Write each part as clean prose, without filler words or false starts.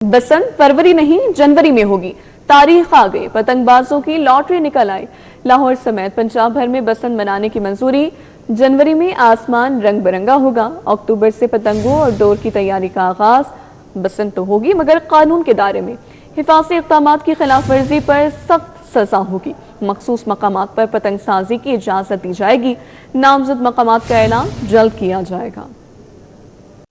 बसंत फरवरी नहीं जनवरी में होगी, तारीख आ गई, पतंगबाजों की लॉटरी निकल आई। लाहौर समेत पंजाब भर में बसंत मनाने की मंजूरी। जनवरी में आसमान रंग बिरंगा होगा। अक्टूबर से पतंगों और डोर की तैयारी का आगाज। बसंत तो होगी मगर कानून के दायरे में। हिफाजती इक़दामात की खिलाफ वर्जी पर सख्त सजा होगी। मखसूस मकामात पर पतंग साजी की इजाजत दी जाएगी। नामजद मकामात का ऐलान जल्द किया जाएगा।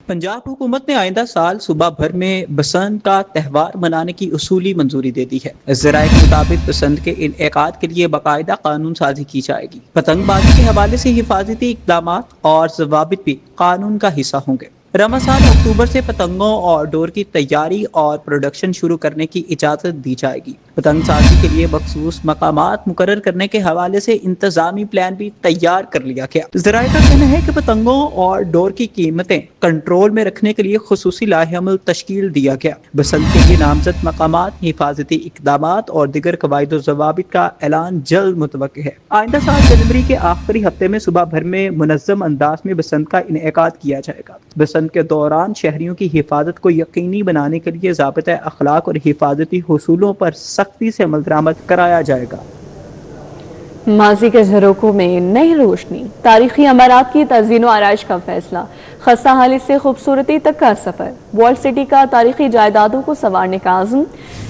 पंजाब हुकूमत ने आइंदा साल सूबा भर में बसंत का त्यौहार मनाने की उसूली मंजूरी दे दी है। ज़राए के मुताबिक बसंत के इनेकाद के लिए बाकायदा कानून साजी की जाएगी। पतंगबाजी के हवाले से हिफाजती इक़दामात और ज़वाबित भी कानून का हिस्सा होंगे। रमज़ान अक्टूबर से पतंगों और डोर की तैयारी और प्रोडक्शन शुरू करने की इजाज़त दी जाएगी। पतंग साजी के लिए मखसूस मकामात मुकर्रर करने के हवाले से इंतजामी प्लान भी तैयार कर लिया गया। ज़राए का कहना है कि पतंगों और डोर की कीमतें कंट्रोल में रखने के लिए खुसूसी लाहेअमल तश्कील दिया गया। बसंत के लिए नामजद मकामात, हिफाजती इक़दामात और दिगर कवायद व ज़वाबित का ऐलान जल्द मुतवक्किल है। आइंदा साल जनवरी के आखिरी हफ्ते में सूबा भर में मुनज़्ज़म अंदाज में बसंत का इनेकाद किया जाएगा। बसंत के दौरान शहरियों की हिफाजत को यकीनी बनाने के लिए ज़ाबिता अखलाक और हिफाजती हुसूलों पर सख्ती से अमल दरामद कराया जाएगा। माजी के झरोकों में नई रोशनी, तारीखी अमारात की तज़ीन व आराइश का फैसला, खस्ता हाली से खूबसूरती तक का सफर, वर्ल्ड सिटी का तारीखी जायदादों को संवारने का आज़म,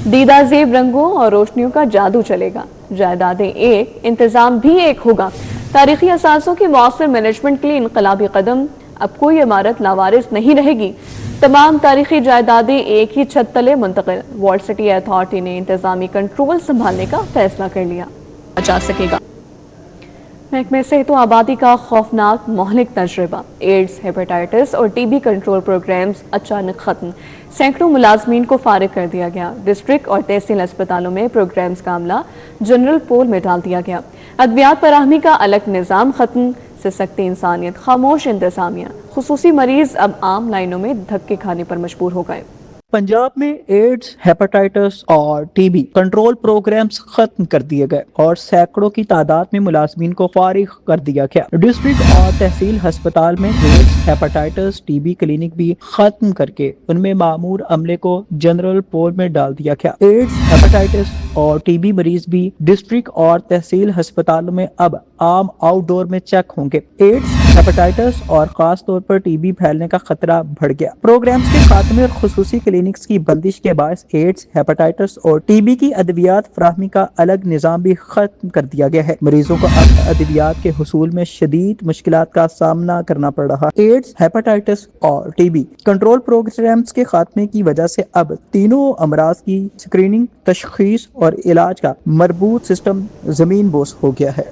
दीदा ज़ेब रंगों और रोशनियों का जादू चलेगा। जायदादें एक, इंतजाम भी एक होगा। तारीखी असासों की मौसर मैनेजमेंट के लिए इनकलाबी कदम। अब कोई इमारत लावारिस नहीं रहेगी। तमाम तारीखी जायदादें एक ही छत तले मुंतकिल। वर्ल्ड सिटी अथॉरिटी ने इंतजामी कंट्रोल संभालने का फैसला कर लिया जा सकेगा। महकमे सेहत व आबादी का खौफनाक मोहलिक तजुर्बा, एड्स, हेपेटाइटिस और टीबी कंट्रोल प्रोग्राम्स अचानक खत्म। सैकड़ों मुलाजमीन को फारिग कर दिया गया। डिस्ट्रिक्ट और तहसील अस्पतालों में प्रोग्राम्स का अमला जनरल पोल में डाल दिया गया। अद्वियात फराहमी का अलग निज़ाम खत्म। से सकती इंसानियत, खामोश इंतजामिया। खुसूसी मरीज अब आम लाइनों में धक्के खाने पर मजबूर हो गए। पंजाब में एड्स, हेपेटाइटिस और टीबी कंट्रोल प्रोग्राम्स खत्म कर दिए गए और सैकड़ों की तादाद में मुलाजमीन को फारिग कर दिया गया। डिस्ट्रिक्ट और तहसील अस्पताल में एड्स, हेपेटाइटिस, टीबी क्लिनिक भी खत्म करके उनमें मामूर अमले को जनरल पोल में डाल दिया गया। एड्स, हेपेटाइटिस और टीबी मरीज भी डिस्ट्रिक्ट और तहसील अस्पतालों में अब आम आउटडोर में चेक होंगे। एड्स, हेपेटाइटिस और खास तौर पर टीबी फैलने का खतरा बढ़ गया। प्रोग्राम्स के खात्मे और खुसूसी क्लिनिक्स की बंदिश के बायस एड्स, हेपेटाइटिस और टीबी की अद्वियात फराहमी का अलग निज़ाम भी खत्म कर दिया गया है। मरीजों को अब अद्वियात के हुसूल में शदीद मुश्किलात का सामना करना पड़ रहा है। एड्स, हेपेटाइटिस और टीबी कंट्रोल प्रोग्राम्स के खात्मे की वजह से अब तीनों अमराज की स्क्रीनिंग, तशखीस और इलाज का मरबूत सिस्टम जमीन बोस हो गया है।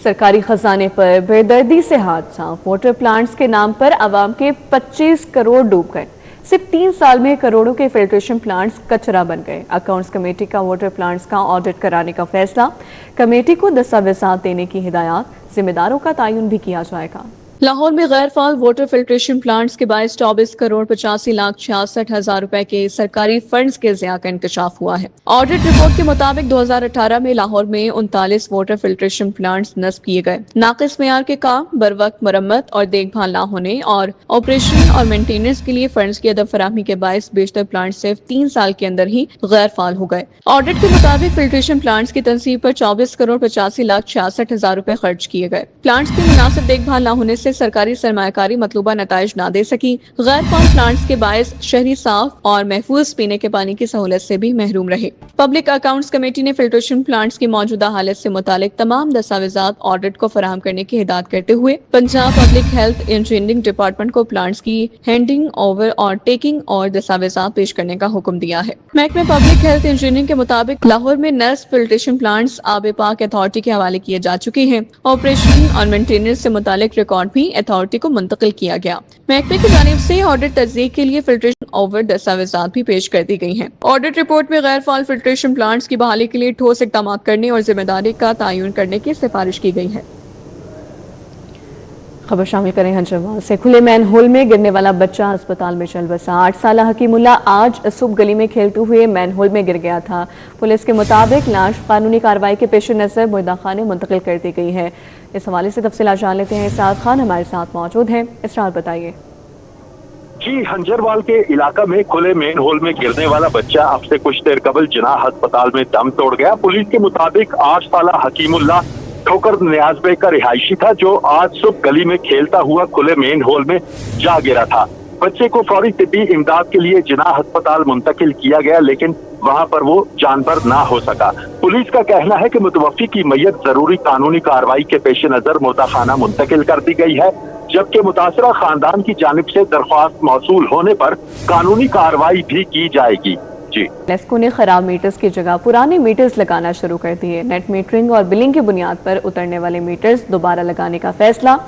सरकारी खजाने पर बेदर्दी से हादसा। वाटर प्लांट्स के नाम पर आवाम के 25 करोड़ डूब गए। सिर्फ 3 साल में करोड़ों के फिल्ट्रेशन प्लांट्स कचरा बन गए। अकाउंट्स कमेटी का वाटर प्लांट्स का ऑडिट कराने का फैसला। कमेटी को दस्तावेजात देने की हिदायत। जिम्मेदारों का तयन भी किया जाएगा। लाहौर में गैर फाल वाटर फिल्ट्रेशन प्लांट्स के बायस 24 करोड़ 85 लाख 66 हजार रुपए के सरकारी फंड्स के ज़िया का इंकशाफ हुआ है। ऑडिट रिपोर्ट के मुताबिक 2018 में लाहौर में 39 वाटर फिल्ट्रेशन प्लांट्स नस्ब किए गए। नाकिस मेयार के काम, बर वक्त मरम्मत और देखभाल न होने और ऑपरेशन और मेंटेनेंस के लिए फंड्स की अदम फराहमी के बायस बेशतर प्लांट सिर्फ 3 साल के अंदर ही गैर फाल हो गए। ऑडिट के मुताबिक फिल्ट्रेशन प्लांट्स की तंसीब पर 24 करोड़ 85 लाख 66 हजार रुपए खर्च किए गए। प्लांट्स की मुनासिब देखभाल न होने से सरकारी सरमायाकारी मतलूबा नताइज न दे सकी। गैर फाल प्लांट्स के बायस शहरी साफ और महफूज पीने के पानी की सहूलत से भी महरूम रहे। पब्लिक अकाउंट्स कमेटी ने फिल्ट्रेशन प्लांट्स की मौजूदा हालत से मुतालिक तमाम दस्तावेजात ऑडिट को फराहम करने की हिदायत करते हुए Punjab public health engineering department को प्लांट्स की हैंडिंग ओवर और टेकिंग और दस्तावेजात पेश करने का हुक्म दिया है। महकमे पब्लिक हेल्थ इंजीनियरिंग के मुताबिक लाहौर में नस्ब फिल्ट्रेशन प्लांट्स आब पाक अथॉरिटी के हवाले किए जा चुके हैं। ऑपरेशन और मेंटेनेंस से मुतालिक रिकॉर्ड भी अथॉरिटी को मुंतकिल किया गया। महकमे की जानिब से ऑडिट तस्दीक के लिए फिल्ट्रेशन ओवर दस्तावेजात भी पेश कर दी गई हैं। ऑडिट रिपोर्ट में गैर फाल फिल्ट्रेशन प्लांट्स की बहाली के लिए ठोस इक़दाम करने और जिम्मेदारी का तयन करने की सिफारिश की गई है। खबर शामिल करें हंजरवाल से। खुले मैन होल में गिरने वाला बच्चा अस्पताल में चल बसा। 8 साल हकीमुल्ला आज सुबह गली में खेलते हुए मैन होल में गिर गया था। पुलिस के मुताबिक लाश कानूनी कार्रवाई के पेश नजर मुर्दा खाने मुंतकिल कर दी गई है। इस हवाले से तफसीलात जान लेते हैं। इसरार खान हमारे साथ मौजूद हैं। इसरार, बताइए। जी हंजरवाल के इलाका में खुले मेन होल में गिरने वाला बच्चा अब से कुछ देर कबल जिनाह अस्पताल में दम तोड़ गया। पुलिस के मुताबिक 8 साला हकीमुल्लाह ठोकर नियाज बे का रिहायशी था, जो आज सुबह गली में खेलता हुआ खुले मेन होल में जा गिरा था। बच्चे को फौरी तिब्बी इमदाद के लिए जिनाह अस्पताल मुंतकिल किया गया, लेकिन वहां पर वो जानबर ना हो सका। पुलिस का कहना है कि मुतवफ़ी की मैयत जरूरी कानूनी कार्रवाई के पेश नजर मुर्दाखाना मुंतकिल कर दी गई है, जबकि मुतासरा खानदान की जानिब से दरख्वास्त मौसूल होने पर कानूनी कार्रवाई भी की जाएगी। जी नेस्को ने खराब मीटर्स की जगह पुराने मीटर्स लगाना शुरू कर दिए। नेट मीटरिंग और बिलिंग की बुनियाद पर उतरने वाले मीटर्स दोबारा लगाने का फैसला।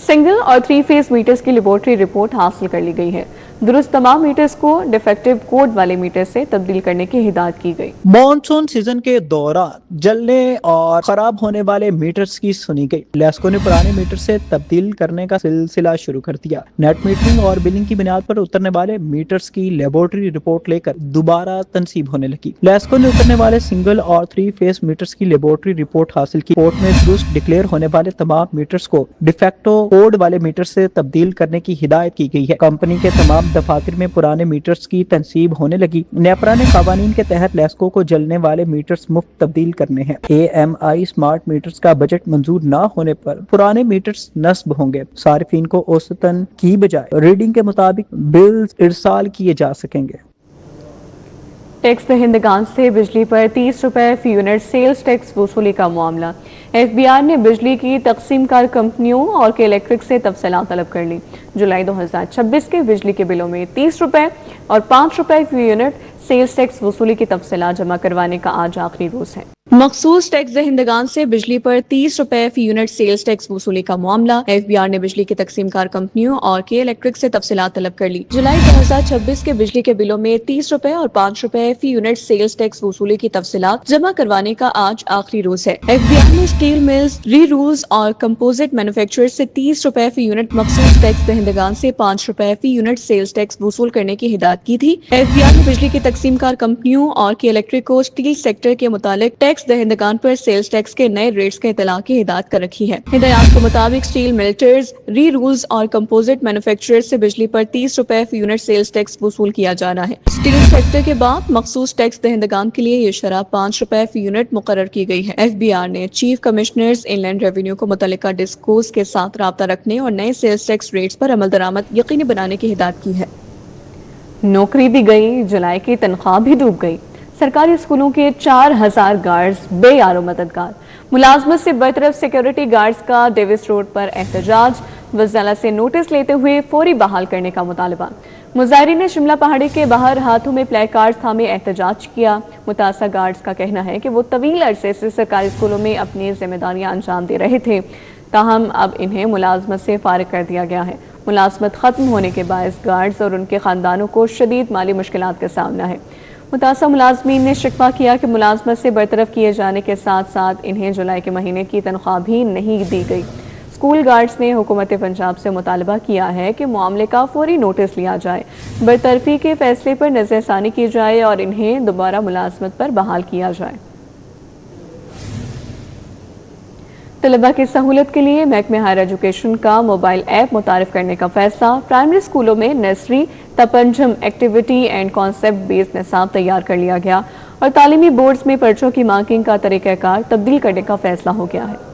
सिंगल और 3 फेज मीटर्स की लेबोरेटरी रिपोर्ट हासिल कर ली गई है। दुरुस्त तमाम मीटर्स को डिफेक्टिव कोड वाले मीटर से तब्दील करने की हिदायत की गई। मॉनसून सीजन के दौरान जलने और खराब होने वाले मीटर्स की सुनी गई। लेस्को ने पुराने मीटर से तब्दील करने का सिलसिला शुरू कर दिया। नेट मीटरिंग और बिलिंग की बुनियाद पर उतरने वाले मीटर्स की लेबोरेटरी रिपोर्ट लेकर दोबारा तनसीब होने लगी। लेस्को ने उतरने वाले सिंगल और 3 फेज मीटर्स की लेबोरेटरी रिपोर्ट हासिल की। रिपोर्ट में दुरुस्त डिक्लेयर होने वाले तमाम मीटर्स को डिफेक्टो कोड वाले मीटर से तब्दील करने की हिदायत की गई है। कंपनी के तमाम दफातर में पुराने मीटर्स की तनसीब होने लगी। नेपरा ने कावानीन के तहत लेस्को को जलने वाले मीटर्स मुफ्त तब्दील करने हैं। AMI स्मार्ट मीटर्स का बजट मंजूर न होने पर पुराने मीटर्स नस्ब होंगे। सार्फिन को औसतन की बजाय रीडिंग के मुताबिक बिल्स इरसाल किए जा सकेंगे। टैक्स दहिंदगान से बिजली पर 30 रुपए फी यूनिट सेल्स टैक्स वसूली का मामला। FBR ने बिजली की तकसीम कार कंपनियों और के इलेक्ट्रिक से तफसीलात तलब कर ली। जुलाई 2026 के बिजली के बिलों में 30 रुपए और 5 रुपए फी यूनिट सेल्स टैक्स वसूली की तफसीलात जमा करवाने का आज आखिरी रोज है। मखसूस टैक्स दहिंदगान से बिजली पर 30 रुपए फी यूनिट सेल्स टैक्स वसूली का मामला। FBR ने बिजली की तकसीम कार कंपनियों और के इलेक्ट्रिक से तफसीलात तलब कर ली। जुलाई 2026 के बिजली के बिलों में 30 रुपए और 5 रुपए फी यूनिट सेल्स टैक्स वसूली की तफसीलात जमा करवाने का आज आखिरी रोज है। FBR ने स्टील मिल्स, री रूल्स और कंपोजिट मैन्युफैक्चरर्स से 30 रुपए फी यूनिट मखसूस टैक्स दहिंदगान से 5 रुपए फी यूनिट सेल्स टैक्स वसूल करने की हिदायत की थी। FBR ने बिजली की तकसीम कार कंपनियों और के इलेक्ट्रिक को स्टील सेक्टर के मुतालिक टैक्स दहिंदगान पर सेल्स टैक्स के नए रेट्स के इतला की हिदायत कर रखी है। हिदायत के मुताबिक स्टील मिल्टर्स, री रूल्स और कंपोजिट मैन्युफैक्चरर्स से बिजली पर 30 रुपए फी यूनिट सेल्स टैक्स वसूल किया जाना है। स्टील सेक्टर के बाद मखसूस टैक्स दहिंदगान के लिए ये शरह 5 रुपए फी यूनिट मुकर्रर की गई है। FBR ने चीफ कमिश्नर्स इनलैंड रेवेन्यू को मुतल्लिका डिस्कोर्स के साथ राब्ता रखने और नए सेल्स टैक्स रेट्स पर अमल दरामद यकीनी बनाने की हिदायत की है। नौकरी भी गई, जुलाई की तनख्वाह भी डूब गई। सरकारी स्कूलों के 4000 गार्ड्स बेयारो मददगार। मुलाजमत से बरतरफ सिक्योरिटी गार्ड्स का डेविस रोड पर एहतजाज। वज़ाला से नोटिस लेते हुए फौरी बहाल करने का मुतालबा। मुजाहिरीन ने शिमला पहाड़ी के बाहर हाथों में प्ले कार्ड्स थामे एहतजाज किया। मुतासर गार्ड्स का कहना है कि वो तवील अरसे से सरकारी स्कूलों में अपनी जिम्मेदारियां अंजाम दे रहे थे, ताहम अब इन्हें मुलाजमत से फारिग कर दिया गया है। मुलाजमत खत्म होने के बायस गार्ड्स और उनके खानदानों को शदीद माली मुश्किलात का सामना है। मुतासर मुलाजमीन ने शिकवा किया कि मुलाजमत से बरतरफ किए जाने के साथ साथ इन्हें जुलाई के महीने की तनख्वाह भी नहीं दी गई। स्कूल गार्ड्स ने हुकूमत पंजाब से मुतालबा किया है कि मामले का फौरी नोटिस लिया जाए, बरतरफी के फैसले पर नज़रसानी की जाए और इन्हें दोबारा मुलाजमत पर बहाल किया जाए। तलबा की सहूलत के लिए महकमे हायर एजुकेशन का मोबाइल ऐप मुतारिफ करने का फैसला। प्राइमरी स्कूलों में नर्सरी तपंजम एक्टिविटी एंड कॉन्सेप्ट बेस्ड निसाब तैयार कर लिया गया और तालीमी बोर्ड्स में पर्चों की मार्किंग का तरीक़ाकार तब्दील करने का फैसला हो गया है।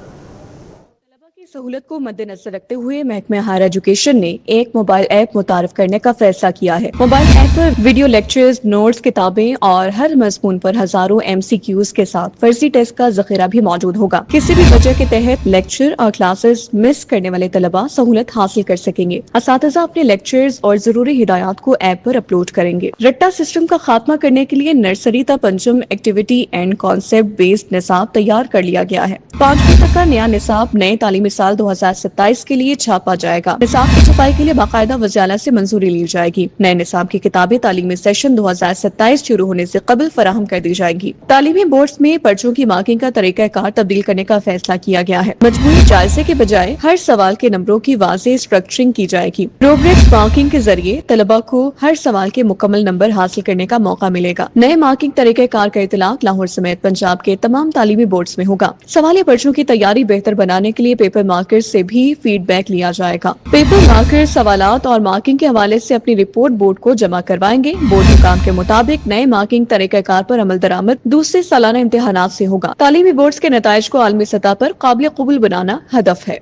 सहूलत को मद्देनजर रखते हुए महकमे हायर एजुकेशन ने एक मोबाइल ऐप मुतारिफ करने का फैसला किया है। मोबाइल ऐप पर वीडियो लेक्चर्स, नोट्स, किताबें और हर मज़मून पर हजारों MCQs के साथ फर्जी टेस्ट का जखीरा भी मौजूद होगा। किसी भी वजह के तहत लेक्चर और क्लासेस मिस करने वाले तलबा सहूलत हासिल कर सकेंगे। असातिज़ा अपने लेक्चर्स और जरूरी हिदायत को ऐप पर अपलोड करेंगे। रट्टा सिस्टम का खात्मा करने के लिए नर्सरी तक पंचम एक्टिविटी एंड कॉन्सेप्ट बेस्ड निसाब तैयार कर लिया गया है। 5वीं तक का नया निसाब नए तालीमी साल 2027 के लिए छापा जाएगा। निसाब की छपाई के लिए बाकायदा वज़ाला से मंजूरी ली जाएगी। नए निसाब की किताबें तालीमी सेशन 2027 शुरू होने से कबल फराहम कर दी जाएंगी। तालीमी बोर्ड्स में पर्चों की मार्किंग का तरीक़ाकार तब्दील करने का फैसला किया गया है। मजमूई जायजे के बजाय हर सवाल के नंबरों की वाज़ेह स्ट्रक्चरिंग की जाएगी। प्रोग्रेस मार्किंग के जरिए तलबा को हर सवाल के मुकम्मल नंबर हासिल करने का मौका मिलेगा। नए मार्किंग तरीक़ाकार का इतलाक लाहौर समेत पंजाब के तमाम तालीमी बोर्ड्स में होगा। सवालिया पर्चों की तैयारी बेहतर बनाने के लिए पेपर मार्कर्स से भी फीडबैक लिया जाएगा। पेपर मार्कर सवालात और मार्किंग के हवाले से अपनी रिपोर्ट बोर्ड को जमा करवाएंगे। बोर्ड हुकाम के मुताबिक नए मार्किंग तरीक़ाकार पर अमल दरामद दूसरे सालाना इम्तिहानात से होगा। तालीमी बोर्ड्स के नताइज को आलमी सतह पर काबिल कबूल बनाना हदफ है।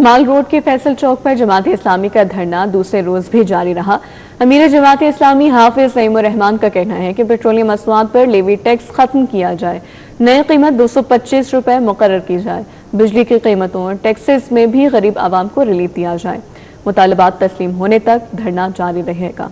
माल रोड के फैसल चौक पर जमात इस्लामी का धरना दूसरे रोज भी जारी रहा। अमीर जमात इस्लामी हाफिज नईमुर रहमान का कहना है कि पेट्रोलियम मसनूआत पर लेवी टैक्स खत्म किया जाए, नई कीमत 225 रुपए मुकर्रर की जाए, बिजली की कीमतों और टैक्सेस में भी गरीब आवाम को रिलीफ दिया जाए। मुतालबात तस्लीम होने तक धरना जारी रहेगा।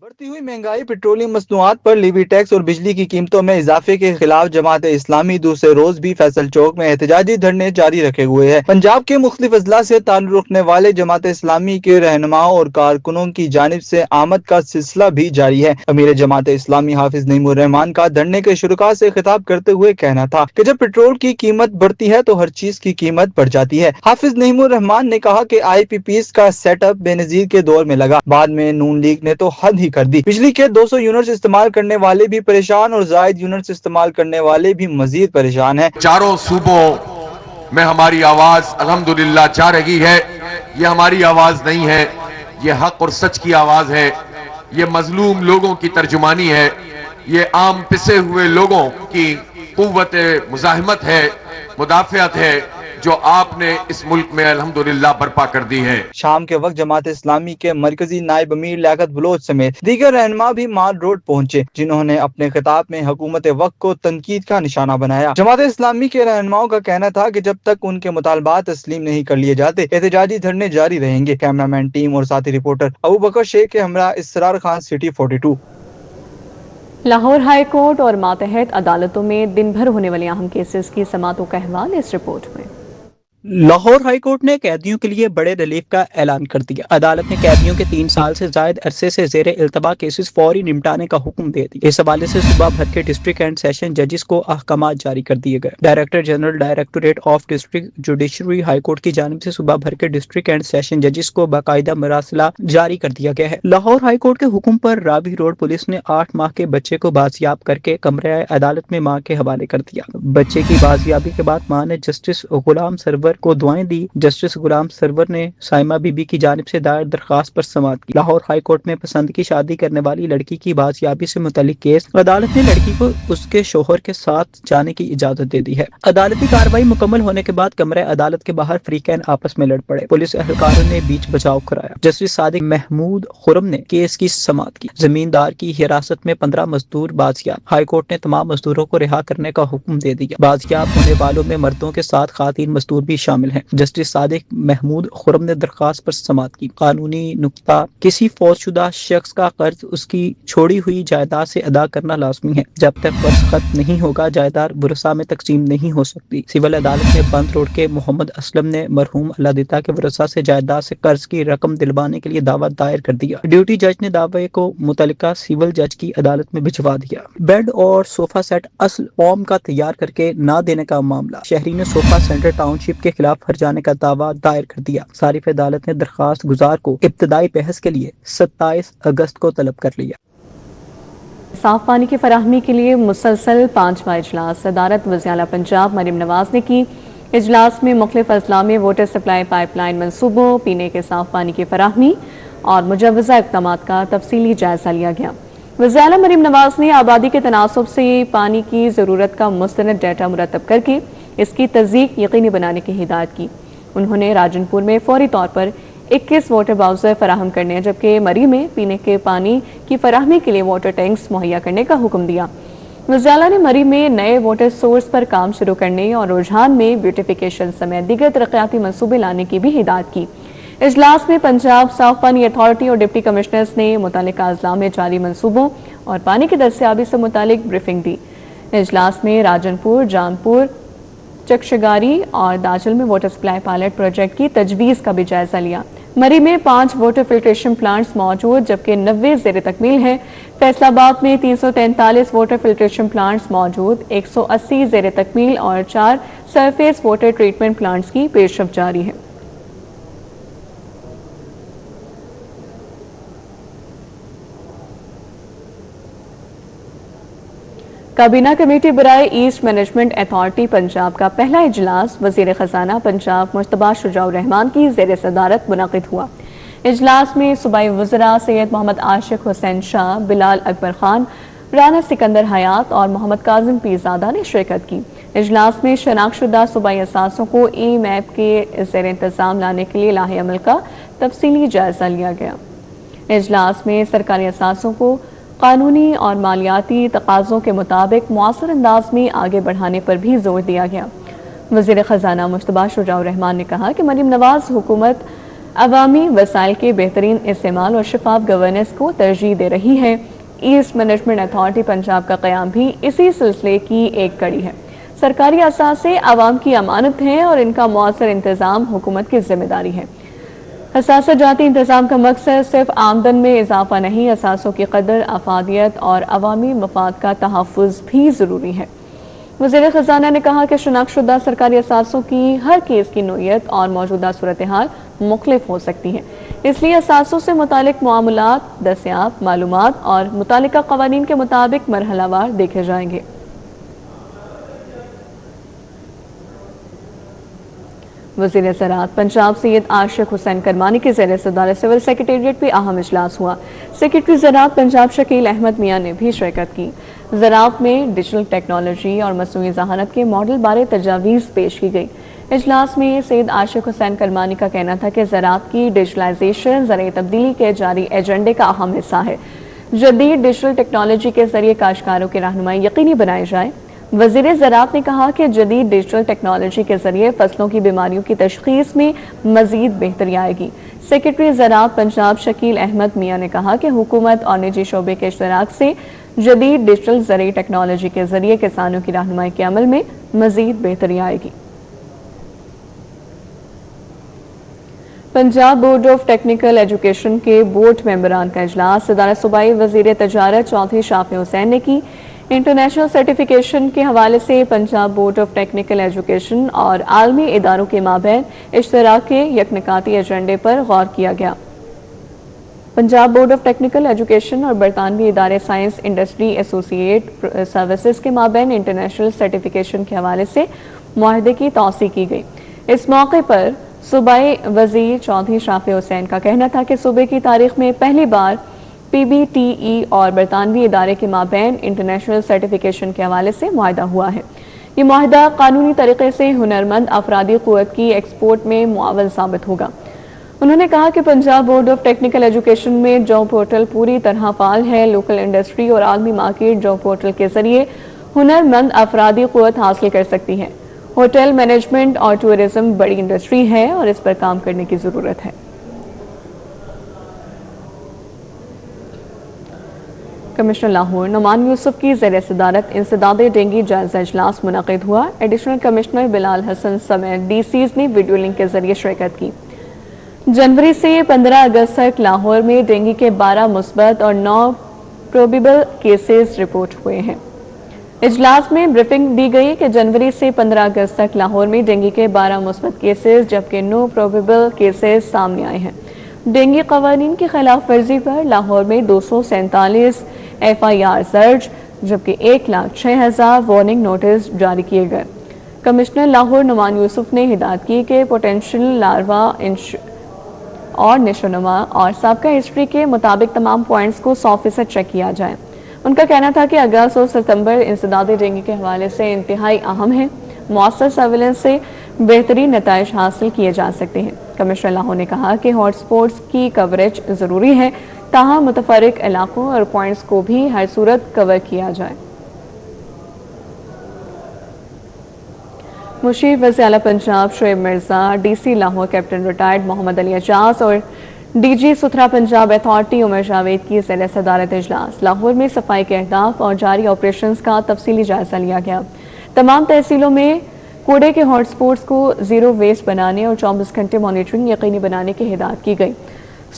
बढ़ती हुई महंगाई, पेट्रोलियम मसनूआत पर लेवी टैक्स और बिजली की कीमतों में इजाफे के खिलाफ जमात इस्लामी दूसरे रोज भी फैसल चौक में एहतजाजी धरने जारी रखे हुए है। पंजाब के मुख्तलिफ अजला से ताल्लुक रखने वाले जमात इस्लामी के रहनुमाओं और कारकुनों की जानिब से आमद का सिलसिला भी जारी है। अमीर जमात इस्लामी हाफिज नईमुर रहमान का धरने के शुरुका से खिताब करते हुए कहना था कि जब पेट्रोल की कीमत बढ़ती है तो हर चीज की कीमत बढ़ जाती है। हाफिज नईमुर रहमान ने कहा कि IPPs का सेटअप बेनजीर के दौर में लगा, बाद में नून लीग ने तो हद ही कर दी। बिजली के 200 यूनिट्स इस्तेमाल करने वाले भी परेशान और जायद यूनिट्स इस्तेमाल करने वाले भी मजीद परेशान हैं। चारों सूबों में हमारी आवाज अल्हम्दुलिल्लाह जा रही है। ये हमारी आवाज नहीं है, ये हक और सच की आवाज है, ये मजलूम लोगों की तर्जुमानी है, ये आम पिसे हुए लोगों की कुव्वत मुजाहिमत है, मुदाफियत है जो आपने इस मुल्क में अल्हम्दुलिल्लाह बर्पा कर दी है। शाम के वक्त जमात इस्लामी के मरकजी नायब अमीर लियाकत बलोच समेत दीगर रहनुमा भी माल रोड पहुंचे, जिन्होंने अपने खिताब में हुकूमत वक्त को तनकीद का निशाना बनाया। जमात इस्लामी के रहनुमाओं का कहना था कि जब तक उनके मुतालबात तस्लीम नहीं कर लिए जाते एहतजाजी धरने जारी रहेंगे। कैमरामैन टीम और साथी रिपोर्टर अबू बकर शेख के हमरा Israr Khan, city 42। Lahore high court और मातहत अदालतों में दिन भर होने वाले अहम केसेस की समातों का अहवाल इस रिपोर्ट में। लाहौर हाई कोर्ट ने कैदियों के लिए बड़े रिलीफ का ऐलान कर दिया। अदालत ने कैदियों के 3 साल से जायद अरसे से जेर इल्तबा केसेस फौरी निपटाने का हुक्म दे दिया। इस हवाले से सुबह भर के डिस्ट्रिक्ट एंड सेशन जजेस को अहकामात जारी कर दिए गए। Director general directorate of district judiciary high court की जानिब से सुबह भर के डिस्ट्रिक्ट एंड सेशन जजेस को बाकायदा मरासला जारी कर दिया गया है। लाहौर हाई कोर्ट के हुक्म पर रावी रोड पुलिस ने 8 माह के बच्चे को बाजियाब करके कमरे अदालत में मां के हवाले कर दिया। बच्चे की बाजियाबी के बाद मां ने जस्टिस गुलाम सरवर को दुआएं दी। जस्टिस गुलाम सरवर ने साइमा बीबी की जानिब से दायर दरखास्त पर समाअत की। लाहौर हाई कोर्ट में पसंद की शादी करने वाली लड़की की बाजियाबी से मुतल्लिक केस अदालत ने लड़की को उसके शोहर के साथ जाने की इजाजत दे दी है। अदालती कार्रवाई मुकम्मल होने के बाद कमरे अदालत के बाहर फ्रीकैन आपस में लड़ पड़े। पुलिस एहलकारों ने बीच बचाव कराया। जस्टिस सादिक महमूद खुरम ने केस की समाअत की। जमींदार की हिरासत में 15 मजदूर बाजियाब। हाई कोर्ट ने तमाम मजदूरों को रिहा करने का हुक्म दे दिया। बाजियाब होने वालों में मर्दों के साथ खातीन मजदूर भी शामिल हैं। जस्टिस सादिक महमूद खुरम ने दरखास्त पर समाअत की। कानूनी नुक्ता, किसी फौजशुदा शख्स का कर्ज उसकी छोड़ी हुई जायदाद से अदा करना लाजमी है। जब तक कर्ज खत्म नहीं होगा जायदाद बुरसा में तकसीम नहीं हो सकती। सिविल अदालत में बंद रोड के मोहम्मद असलम ने मरहूम अल्लादिता के वरसा से जायदाद से कर्ज की रकम दिलवाने के लिए दावा दायर कर दिया। ड्यूटी जज ने दावे को मुतल्लिका सिविल जज की अदालत में भिजवा दिया। बेड और सोफा सेट असल फॉर्म का तैयार करके ना देने का मामला। शहरी ने सोफा सेंटर टाउनशिप के खिलाफ हर जाने का दावा दायर कर दिया। सारिफ अदालत ने दरखास्त गुजार को इब्तदाई बहस के लिए 27 अगस्त को तलब कर लिया। साफ पानी की फराहमी के लिए मुसलसल 5वां इजलास सदारत वज़ीर आला पंजाब मरीम नवाज ने की। इजलास में मुख्तलिफ अजला में वाटर सप्लाई पाइपलाइन मंसूबों, पीने के साफ पानी की फराहमी और मुजवज़ा इक़दामात का तफसीली जायजा लिया गया। वज़ीर आला मरीम नवाज ने आबादी के तनासुब से पानी की ज़रूरत का मुस्तनद डाटा मुरतब करके इसकी तस्दीक यकीनी बनाने की हिदायत की। उन्होंने राजनपुर में फौरी तौर पर 21 वाटर बाउज़र फराहम करने जबकि मरी में पीने के पानी की फराहमी के लिए वाटर टैंक्स मुहैया करने का हुक्म दिया। वज़ीर आला ने मरी में नए वाटर सोर्स पर काम शुरू करने और रुझान में ब्यूटिफिकेशन समेत दीगर तरक्याती मंसूबे लाने की भी हिदायत की। इजलास में पंजाब साफ पानी अथॉरिटी और डिप्टी कमिश्नर्स ने मुतल्लिका अजला में जारी मंसूबों और पानी की दस्तियाबी से मुतालिक ब्रीफिंग दी। इजलास में राजनपुर, जानपुर, चकशगारी और दाजल में वाटर सप्लाई पायलट प्रोजेक्ट की तजवीज़ का भी जायजा लिया। मरी में 5 वाटर फिल्ट्रेशन प्लांट्स मौजूद जबकि 90 ज़ेर तकमील है। फैसलाबाद में 343 वाटर फिल्ट्रेशन प्लांट्स मौजूद, 180 ज़ेर तकमील और 4 सरफेस वाटर ट्रीटमेंट प्लांट्स की पेशरफ जारी है। کابینہ کمیٹی برائے ایسٹ مینجمنٹ اتھارٹی پنجاب کا پہلا اجلاس وزیر خزانہ پنجاب مجتبیٰ شجاع الرحمان کی زیر صدارت منعقد ہوا۔ اجلاس میں صوبائی وزراء سید محمد عاشق حسین شاہ، بلال اکبر خان، رانا سکندر حیات اور محمد کاظم پیرزادہ نے شرکت کی۔ اجلاس میں شناخت شدہ صوبائی اثاثوں کو ای میپ کے زیر انتظام لانے کے لیے لاہے عمل کا تفصیلی جائزہ لیا گیا۔ اجلاس میں سرکاری اثاثوں کو قانونی اور مالیاتی تقاضوں کے مطابق مؤثر انداز میں آگے بڑھانے پر بھی زور دیا گیا۔ وزیر خزانہ مجتبیٰ شجاع الرحمان نے کہا کہ مریم نواز حکومت عوامی وسائل کے بہترین استعمال اور شفاف گورننس کو ترجیح دے رہی ہے۔ ایسٹ مینجمنٹ اتھارٹی پنجاب کا قیام بھی اسی سلسلے کی ایک کڑی ہے۔ سرکاری اثاثے عوام کی امانت ہیں اور ان کا مؤثر انتظام حکومت کی ذمہ داری ہے۔ اثاثہ جاتی انتظام کا مقصد صرف آمدن میں اضافہ نہیں، اثاثوں کی قدر، افادیت اور عوامی مفاد کا تحفظ بھی ضروری ہے۔ وزیر خزانہ نے کہا کہ شناخت شدہ سرکاری اثاثوں کی ہر کیس کی نوعیت اور موجودہ صورتحال مختلف ہو سکتی ہے، اس لیے اثاثوں سے متعلق معاملات دستیاب معلومات اور متعلقہ قوانین کے مطابق مرحلہ وار دیکھے جائیں گے۔ وزیر زراعت پنجاب سید عاشق حسین کرمانی کی زیر صدارت سول سیکریٹریٹ میں اہم اجلاس ہوا۔ سیکریٹری زراعت پنجاب شکیل احمد میاں نے بھی شرکت کی۔ زراعت میں ڈیجیٹل ٹیکنالوجی اور مصنوعی ذہانت کے ماڈل بارے تجاویز پیش کی گئی۔ اجلاس میں سید عاشق حسین کرمانی کا کہنا تھا کہ زراعت کی ڈیجیٹلائزیشن زرعی تبدیلی کے جاری ایجنڈے کا اہم حصہ ہے۔ جدید ڈیجیٹل ٹیکنالوجی کے ذریعے کاشتکاروں کی رہنمائی یقینی بنائی جائے۔ وزیر زراعت نے کہا کہ جدید ڈیجیٹل ٹیکنالوجی کے ذریعے فصلوں کی بیماریوں کی تشخیص میں مزید بہتری آئے گی۔ سیکریٹری زراعت پنجاب شکیل احمد میاں نے کہا کہ حکومت اور نجی شعبے کے اشتراک سے جدید ڈیجیٹل زرعی ٹیکنالوجی کے ذریعے کسانوں کی رہنمائی کے عمل میں مزید بہتری آئے گی۔ Punjab board of technical education کے بورڈ ممبران کا اجلاس صدارت صوبائی وزیر تجارت چودھری شافع حسین نے کی۔ انٹرنیشنل سرٹیفکیشن کے حوالے سے Punjab board of technical education اور عالمی اداروں کے مابین اشتراک کے یکنکاتی ایجنڈے پر غور کیا گیا۔ Punjab board of technical education اور برطانوی ادارے سائنس انڈسٹری ایسوسیٹ سروسز کے مابین انٹرنیشنل سرٹیفکیشن کے حوالے سے معاہدے کی توثیق کی گئی۔ اس موقع پر صوبائی وزیر چودھری شافع حسین کا کہنا تھا کہ صوبے کی تاریخ میں پہلی بار پی بی ٹی ای اور برطانوی ادارے کے مابین انٹرنیشنل سرٹیفکیشن کے حوالے سے معاہدہ ہوا ہے۔ یہ معاہدہ قانونی طریقے سے ہنرمند افرادی قوت کی ایکسپورٹ میں معاون ثابت ہوگا۔ انہوں نے کہا کہ Punjab board of technical education میں جاب پورٹل پوری طرح فعال ہے۔ لوکل انڈسٹری اور عالمی مارکیٹ جاب پورٹل کے ذریعے ہنرمند افرادی قوت حاصل کر سکتی ہے۔ ہوٹل مینجمنٹ اور ٹورزم بڑی انڈسٹری ہے اور اس پر کام کرنے کی ضرورت ہے۔ کمشنر لاہور نعمان یوسف کی زیر صدارت انسداد ڈینگی جائزہ اجلاس منعقد ہوا۔ ایڈیشنل کمشنر بلال حسن سمیت ڈی سیز نے ویڈیو لنک کے ذریعے شرکت کی۔ جنوری سے 15 اگست تک لاہور میں ڈینگی کے 12 مثبت اور 9 پروبیبل کیسز رپورٹ ہوئے ہیں۔ اجلاس میں بریفنگ دی گئی کہ جنوری سے 15 اگست تک لاہور میں ڈینگی کے 12 مثبت کیسز جبکہ 9 پروبیبل کیسز سامنے آئے ہیں۔ ڈینگی قوانین کی خلاف ورزی پر لاہور میں 247 ایف آئی آر درج جبکہ 1,06,000 وارننگ نوٹس جاری کیے گئے۔ کمشنر لاہور نعمان یوسف نے ہدایت کی کہ پوٹینشیل لاروا اور نشوونما اور سابقہ ہسٹری کے مطابق تمام پوائنٹس کو 100% چیک کیا جائے۔ ان کا کہنا تھا کہ اگست اور ستمبر انسداد ڈینگی کے حوالے سے انتہائی اہم ہے۔ مؤثر سرویلنس سے بہترین نتائج حاصل کیے جا سکتے ہیں۔ کمشنر لاہور نے کہا کہ ہاٹ سپاٹس کی کوریج ضروری ہے، تاہم متفرق علاقوں اور پوائنٹس کو بھی ہر صورت کور کیا جائے۔ مشیر وزیر اعلیٰ Punjab Shoaib Mirza, D C Lahore captain retired Muhammad Ali Ijaz اور ڈی جی ستھرا پنجاب اتھارٹی عمر جاوید کی زیر صدارت اجلاس لاہور میں صفائی کے اہداف اور جاری آپریشنز کا تفصیلی جائزہ لیا گیا۔ تمام تحصیلوں میں کوڑے کے ہاٹ سپاٹس کو زیرو ویسٹ بنانے اور 24 گھنٹے مانیٹرنگ یقینی بنانے کی ہدایت کی گئی۔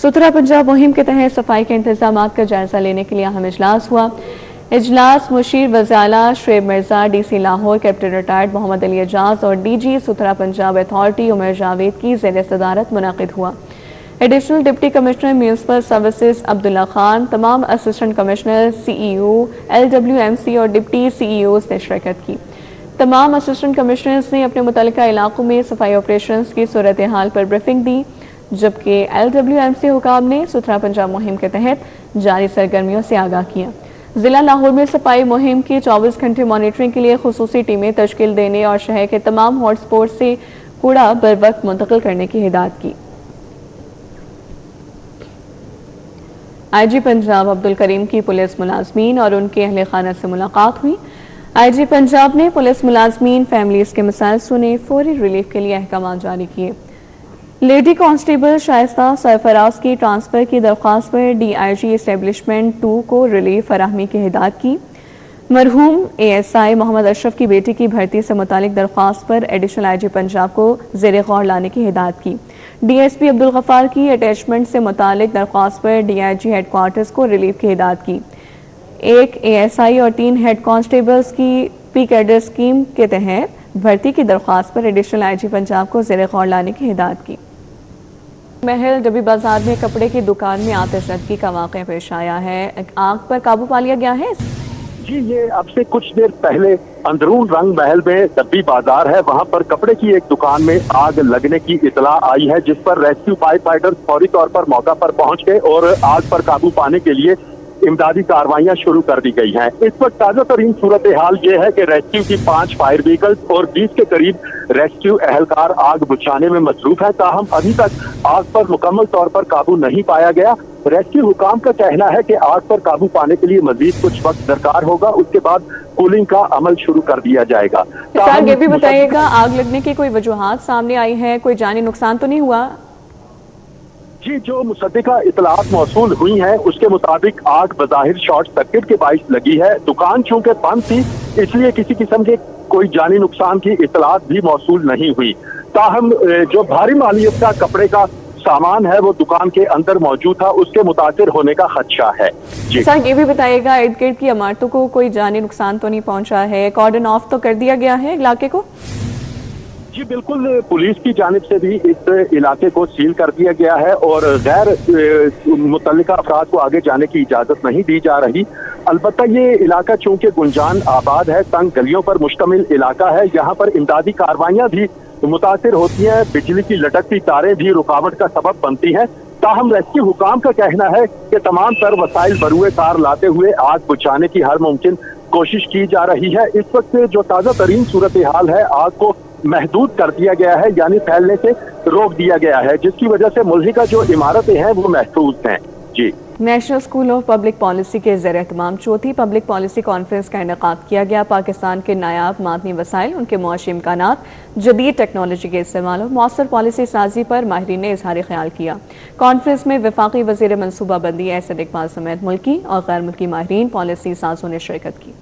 ستھرا پنجاب مہم کے تحت صفائی کے انتظامات کا جائزہ لینے کے لیے اہم اجلاس ہوا۔ اجلاس مشیر وزیر اعلیٰ Shoaib Mirza, D C Lahore captain retired Muhammad Ali Ijaz اور ڈی جی ستھرا پنجاب اتھارٹی عمر جاوید کی زیر صدارت منعقد ہوا۔ Additional deputy commissioner municipal services Abdullah Khan, तमाम असिस्टेंट कमिश्नर, सीईओ, LWMC और डिप्टी CEOs ने शिरकत की। तमाम असिस्टेंट कमिश्नर्स ने अपने मुतल्लिका इलाकों में सफाई ऑपरेशंस की सूरत हाल पर ब्रीफिंग दी, जबकि LWMC हुकाम ने सुथरा पंजाब मुहिम के तहत जारी सरगर्मियों से आगाह किया। जिला लाहौर में सफाई मुहिम की 24 घंटे मॉनिटरिंग के लिए खुसूसी टीमें तश्कील देने और शहर के तमाम हॉटस्पॉट से कूड़ा बर वक्त मुंतकिल करने की हिदायत की। IG पंजाब अब्दुल करीम की पुलिस मुलाजमीन और उनके अहले खाना से मुलाकात हुई। IG पंजाब ने पुलिस मुलाजमीन फैमिलीज के मसाइल सुने, फौरी रिलीफ के लिए अहकाम जारी किए। लेडी कांस्टेबल शाइस्ता सरफराज की ट्रांसफर की दरख्वास्त पर DIG एस्टेब्लिशमेंट 2 को रिलीफ फराहमी की हिदायत की। मरहूम ASI मोहम्मद अशरफ की बेटी की भर्ती से मुतालिक दरख्वास्त पर एडिशनल IG पंजाब को ज़ेरे गौर लाने की हिदायत की। DSP अब्दुल गफ्फार की अटैचमेंट से मुतालिक दरख्वास्त पर DIG हेडक्वार्टर्स को रिलीफ की हिदायत की। एक ASI और 3 हेड कांस्टेबल्स की पी कैडर स्कीम के तहत भर्ती की दरख्वास्त पर एडिशनल IG पंजाब को ज़ेरे गौर लाने की हिदायत की। महल डबी बाजार में कपड़े की दुकान में आतिशबाजी का वाक़या पेश आया है, आग पर काबू पा लिया गया है। जी, ये अब से कुछ देर पहले अंदरून रंग महल में डब्बी बाजार है, वहां पर कपड़े की एक दुकान में आग लगने की इतला आई है, जिस पर रेस्क्यू फायर फाइटर्स फौरी तौर पर मौका पर पहुंच गए और आग पर काबू पाने के लिए इमदादी कार्रवाइयां शुरू कर दी गई हैं। इस वक्त ताजा तरीन सूरत हाल ये है कि रेस्क्यू की 5 फायर व्हीकल्स और 20 के करीब रेस्क्यू एहलकार आग बुझाने में मसरूफ है। ताहम अभी तक आग पर मुकम्मल तौर पर काबू नहीं पाया गया। रेस्क्यू हुकाम का कहना है कि आग पर काबू पाने के लिए मजीद कुछ वक्त दरकार होगा, उसके बाद कूलिंग का अमल शुरू कर दिया जाएगा। सर ये भी बताइएगा, आग लगने की कोई वजूहात सामने आई है, कोई जानी नुकसान तो नहीं हुआ? जी, जो मुसद्दिका इतलात मौसूल हुई हैं उसके मुताबिक आग बज़ाहिर शॉर्ट सर्किट के बाइस लगी है। दुकान चूंकि बंद थी इसलिए किसी किस्म के कोई जानी नुकसान की इतलात भी मौसूल नहीं हुई। ताहम जो भारी मालियत का कपड़े का सामान है वो दुकान के अंदर मौजूद था, उसके मुतासिर होने का खदशा है। जी सर ये भी बताइएगा, इर्द गिर्द की इमारतों को कोई जानी नुकसान तो नहीं पहुंचा है? कॉर्डन ऑफ तो कर दिया गया है इलाके को? जी बिल्कुल, पुलिस की जानिब से भी इस इलाके को सील कर दिया गया है और गैर मुतल्लिका अफराद को आगे जाने की इजाजत नहीं दी जा रही। अलबत्ता ये इलाका चूंकि गुंजान आबाद है, तंग गलियों पर मुश्तमिल इलाका है, यहाँ पर इमदादी कार्रवाइयाँ भी मुतासिर होती हैं, बिजली की लटकती तारें भी रुकावट का सबब बनती हैं। ताहम रेस्क्यू हुकाम का कहना है कि तमाम तर वसाइल बरूए कार लाते हुए आग बुझाने की हर मुमकिन कोशिश की जा रही है। इस वक्त जो ताज़ा तरीन सूरत हाल है, आग को महदूद कर दिया गया है, यानी फैलने से रोक दिया गया है, जिसकी वजह से मुल्हिका जो इमारतें हैं वो महफूज हैं। जी, national school of public policy के ज़ेर एहतमाम चौथी पब्लिक पॉलिसी कॉन्फ्रेंस का इनेकाद किया गया। पाकिस्तान के नायाब मादनी वसाइल, उनके मुआशी इम्कानात, जदीद टेक्नोलॉजी के इस्तेमाल और मौसर पॉलिसी साजी पर माहिरीन ने इजहार ख्याल किया। कॉन्फ्रेंस में वफाकी वज़ीर मनसूबाबंदी एहसन इकबाल समेत मुल्की और गैर मुल्की माहिरीन पॉलिसी साजों ने शिरकत की।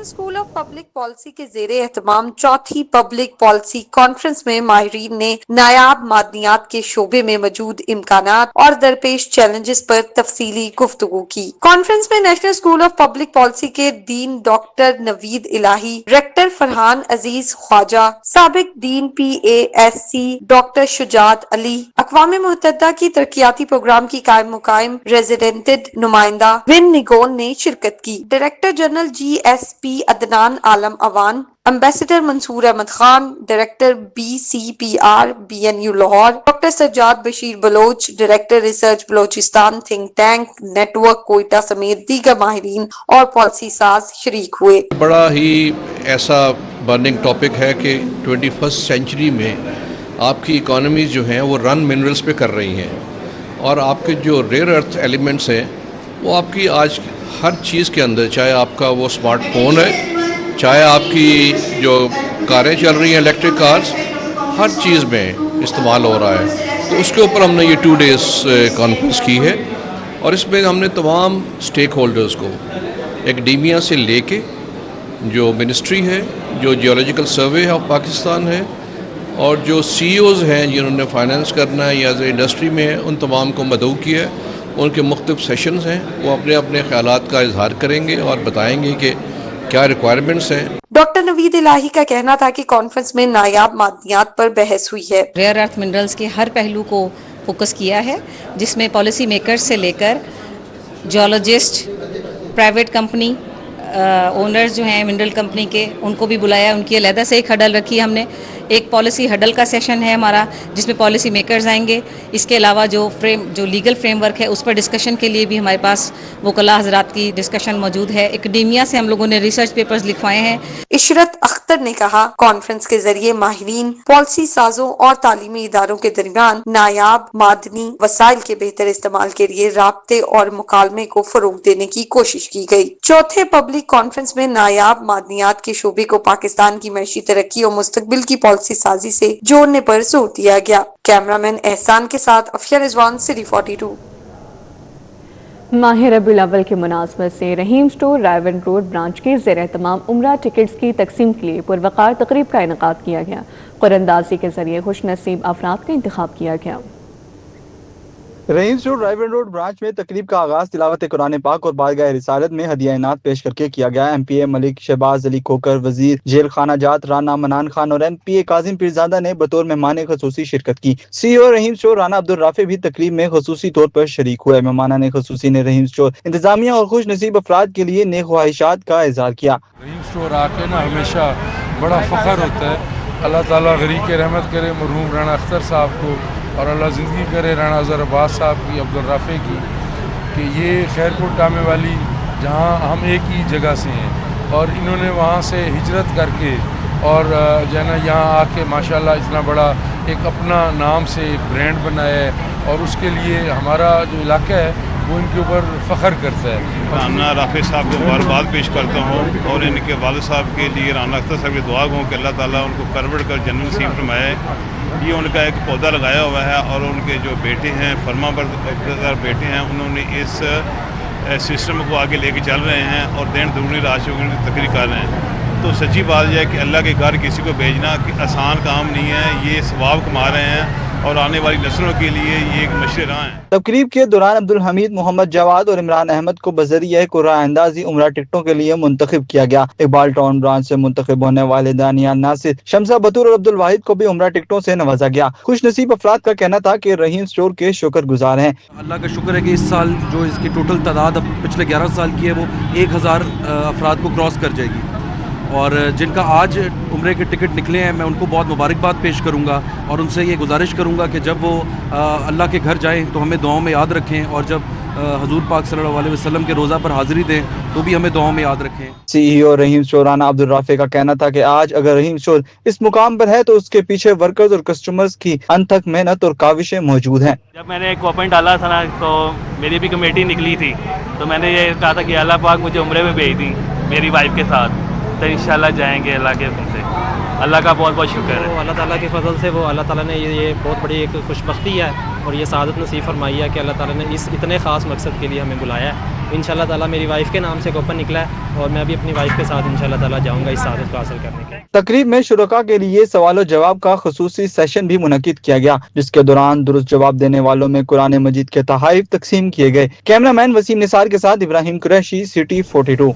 स्कूल ऑफ पब्लिक पॉलिसी के ज़ेरे एहतमाम चौथी पब्लिक पॉलिसी कॉन्फ्रेंस में माहिरीन ने नायाब मादनियात के शोबे में मौजूद इम्कानात और दरपेश चैलेंजेस पर तफसीली गुफ्तगू की। कॉन्फ्रेंस में national school of public policy के dean doctor Naveed Ilahi, rector Farhan Aziz Khawaja, साबिक dean PASC doctor Shujaat Ali, अक़वाम मुत्तहिदा की तरक्याती प्रोग्राम की कायम मुकायम रेजिडेंटेड नुमाइंदा विन निगोन ने शिरकत की। Director general GSP Adnan Alam Awan, ambassador Mansoor Ahmed Khan, director BCPR BNU Lahore, doctor Sajjad Bashir Baloch, director research Balochistan think tank network Quetta समेत दीगर माहिरीन और पॉलिसी साज शरीक हुए। बड़ा ही ऐसा बर्निंग टॉपिक है कि 21st सेंचुरी में आपकी इकोनॉमीज जो हैं वो रन मिनरल्स पे कर रही हैं और आपके जो रेयर अर्थ एलिमेंट्स हैं वो आपकी आज हर चीज़ के अंदर, चाहे आपका वो स्मार्टफोन है, चाहे आपकी जो कारें चल रही हैं इलेक्ट्रिक कार्स, हर चीज़ में इस्तेमाल हो रहा है। तो उसके ऊपर हमने ये 2 डेज़ कॉन्फ्रेंस की है और इसमें हमने तमाम स्टेक होल्डर्स को एकेडेमिया से लेके जो मिनिस्ट्री है, जो जियोलॉजिकल सर्वे ऑफ पाकिस्तान है और जो CEOs हैं जिन्होंने फाइनेंस करना है या एज इंडस्ट्री में है, उन तमाम को मदऊ किया है। उनके मुख्तलिफ सेशंस हैं, वो अपने अपने ख्यालात का इजहार करेंगे और बताएंगे कि क्या रिक्वायरमेंट्स हैं। डॉक्टर नवीद इलाही का कहना था कि कॉन्फ्रेंस में नायाब मादनियात पर बहस हुई है। रेयर अर्थ मिनरल्स के हर पहलू को फोकस किया है, जिसमें पॉलिसी मेकर्स से लेकर जियोलॉजिस्ट, प्राइवेट कंपनी ओनर्स जो हैं मिनरल कंपनी के, उनको भी बुलाया, उनकी अलहदा से एक हडल रखी हमने। एक पॉलिसी हडल का सेशन है हमारा, जिसमें पॉलिसी मेकर्स आएंगे। इसके अलावा जो लीगल फ्रेमवर्क है उस पर डिस्कशन के लिए भी हमारे पास वकला हजरात की डिस्कशन मौजूद है। एकेडेमिया से हम लोगों ने रिसर्च पेपर्स लिखवाए हैं। इशरत अख्तर ने कहा, कॉन्फ्रेंस के जरिए माहिरीन, पॉलिसी साजों और तालीमी इदारों के दरमियान नायाब मादनी वसाइल के बेहतर इस्तेमाल के लिए राब्ते और मुकालमे को फरोग देने की कोशिश की गई। चौथे पब्लिक कॉन्फ्रेंस में नायाब मादनियात के शोबे को पाकिस्तान की मैशी तरक्की और मुस्तकबिल की पॉलिसी साजी से जोड़ने पर जोर दिया गया। कैमरामैन एहसान के साथ अफिया रिजवान, सिटी 42। माह रबीउल अव्वल के मुनासबत से रहीम स्टोर रायवन रोड ब्रांच के ज़ेर एहतमाम उम्रा टिकट्स की तकसीम के लिए पुरवकार तकरीब का इनेकाद किया गया। कुरानंदाजी के जरिए खुश नसीब अफराद का इंतखाब किया गया। रहीम स्टोर रायवन रोड ब्रांच में तकरीब का आगाज तिलावत कुरान पाक और बारगाह रिसालत में हदिया इनात पेश करके किया गया। MPA मलिक शहबाज अली खोकर, वजीर जेल खाना जात राना मनान खान और MPA काजिम पीरजादा ने बतौर मेहमान खसूसी शिरकत की। CEO रहीम स्टोर राना अब्दुल राफे भी तकरीब में खसूसी तौर पर शरीक हुए। मेहमानाने खसूसी ने रहीम स्टोर इंतजामिया और खुश नसीब अफराद के लिए नेक ख्वाहिशात का इजहार किया। रहीम स्टोर आके ना हमेशा बड़ा फ़ख्र होता है। अल्लाह ताला गरीब के रहमत करे मरहूम राना अख्तर साहब को, और अल्लाह ज़िंदगी करे राना अज़हर अब्बास साहब की, अब्दुल राफ़े की, कि ये खैरपुर टामे वाली जहाँ हम एक ही जगह से हैं और इन्होंने वहाँ से हिजरत करके और जो है ना यहाँ आके माशाल्लाह इतना बड़ा एक अपना नाम से एक ब्रांड बनाया है और उसके लिए हमारा जो इलाका है वो इनके ऊपर फ़ख्र करता है। राना राफे साहब को मुबारकबाद पेश करता हूँ और इनके वालिद साहब के लिए राना अख्तर साहब की दुआ हूँ कि अल्लाह ताला उनको परवड़ कर जन्नत नसीब फरमाए। ये उनका एक पौधा लगाया हुआ है और उनके जो बेटे हैं फरमाबरदार बेटे हैं, उन्होंने इस सिस्टम को आगे लेके चल रहे हैं और दिन दुगनी रात चौगुनी की तकरीर कर रहे हैं। तो सच्ची बात यह है कि अल्लाह के घर किसी को भेजना कि आसान काम नहीं है, ये सवाब कमा रहे हैं और आने वाली नस्लों के लिए ये एक मशरे राह है। तकरीब के दौरान अब्दुल हमीद, मोहम्मद जवाद और इमरान अहमद को बजरिया कुरान अंदाजी उम्रा टिकटों के लिए मुंतखब किया गया। इकबाल टाउन ब्रांच से मुंतखब होने वाले दानियाल नासिर, शमसा बतूर और अब्दुल वाहिद को भी उम्रा टिकटों से नवाजा गया। खुश नसीब अफराद का कहना था कि रहीम स्टोर के शुक्रगुजार हैं। अल्लाह का शुक्र है कि इस साल जो इसकी टोटल तादाद पिछले 11 साल की है वो 1000 अफराद को क्रॉस कर जाएगी और जिनका आज उम्रे के टिकट निकले हैं मैं उनको बहुत मुबारकबाद पेश करूंगा और उनसे ये गुजारिश करूंगा कि जब वो अल्लाह के घर जाएं तो हमें दुआओं में याद रखें और जब हजूर पाक सल्लल्लाहु अलैहि वसल्लम के रोज़ा पर हाजिरी दें तो भी हमें दुआओं में याद रखें। CEO रहीम स्टोर राना अब्दुल राफे का कहना था कि आज अगर रहीम स्टोर इस मुकाम पर है तो उसके पीछे वर्कर्स और कस्टमर्स की अनथक मेहनत और काविशें मौजूद हैं। जब मैंने एक ओपन डाला था ना तो मेरी भी कमेटी निकली थी, तो मैंने ये कहा था कि अल्लाह पाक मुझे उम्रे में भेज दी मेरी वाइफ के साथ, तो इंशाल्लाह जाएंगे अल्लाह के हुक्म से। अल्लाह का बहुत बहुत शुक्र है। अल्लाह ताला के फजल से वो अल्लाह ताला ने ये बहुत बड़ी एक खुशबख्ती है और ये सादत नसीब फरमाई है कि अल्लाह ताला ने इस इतने ख़ास मकसद के लिए हमें बुलाया है। इंशाल्लाह ताला मेरी वाइफ के नाम से ओपन निकला है और मैं भी अपनी वाइफ के साथ इंशाल्लाह ताला जाऊँगा इस सादत को हासिल करने के लिए। तकरीब में शुरका के लिए सवाल और जवाब का खसूसी सेशन भी मुनक्किद किया गया, जिसके दौरान दुरुस्त जवाब देने वालों में कुरान मजीद के तहाइफ तकसीम किए गए। कैमरामैन वसीम निसार के साथ इब्राहिम कुरैशी, सिटी 42।